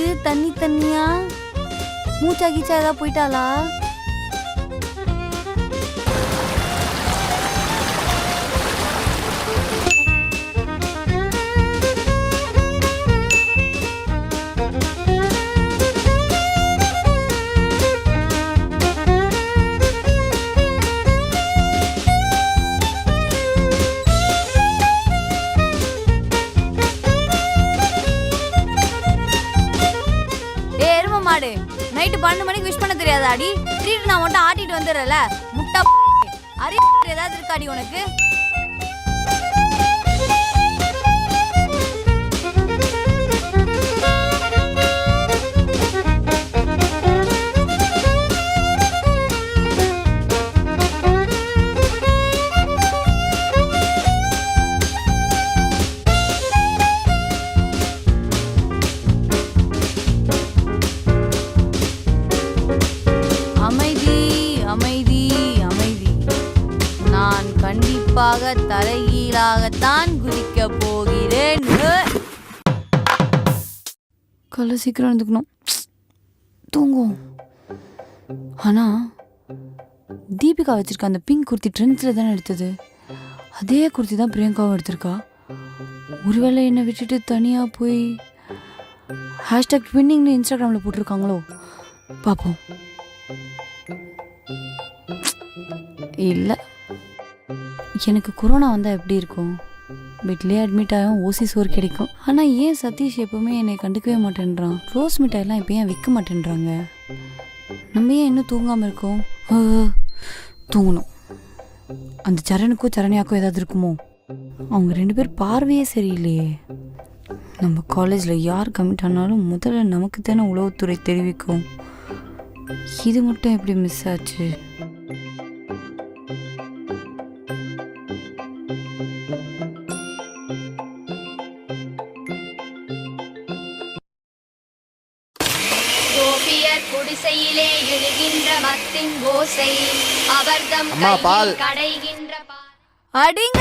இருக்கு? தண்ணி தண்ணியா? மூச்சா கீச்சா ஏதாவது போயிட்டாளா? நைட்டு 12 மணிக்கு விஷ் பண்ண தெரியாதாடி? திருட்டு நான் மட்டும் ஆட்டிட்டு வந்துடுறல முட்டா அறிவு ஏதாவது இருக்காடி உனக்கு? கண்டிப்பாக தலைகீழாகத்தான் குதிக்க போகிறேன். காலை சீக்கிரம் எடுத்துக்கணும், தூங்கும். ஆனா தீபிகா வச்சிருக்க அந்த பிங்க் குர்த்தி ட்ரெண்ட்ஸில் தானே எடுத்தது. அதே குர்த்தி தான் பிரியங்காவும் எடுத்திருக்கா. ஒருவேளை என்னை விட்டுட்டு தனியாக போய் #ட்வின்னிங்னு இன்ஸ்டாகிராமில் போட்டிருக்காங்களோ? பார்ப்போம். இல்லை, எனக்கு கொரோனா வந்தால் எப்படி இருக்கும்? வீட்லேயே அட்மிட் ஆகும், ஓசி சோறு கிடைக்கும். ஆனால் ஏன் சதீஷ் எப்போவுமே என்னை கண்டுக்கவே மாட்டேன்றான்? ரோஸ் மிட்டாயெல்லாம் இப்போ ஏன் விற்க மாட்டேன்றாங்க? நம்ம ஏன் இன்னும் தூங்காமல் இருக்கோம்? தூங்கணும். அந்த சரணுக்கோ சரணியாக்கோ ஏதாவது இருக்குமோ? அவங்க 2 பேர் பார்வையே சரியில்லையே. நம்ம காலேஜில் யார் கமிட் ஆனாலும் முதல்ல நமக்கு தானே உளவுத்துறை தெரிவிக்கும். இது மட்டும் எப்படி மிஸ் ஆச்சு? குடிசையிலே எழுகின்ற மத்தின் ஓசை அவர்தம் கையில் கடைகின்ற அடிங்க.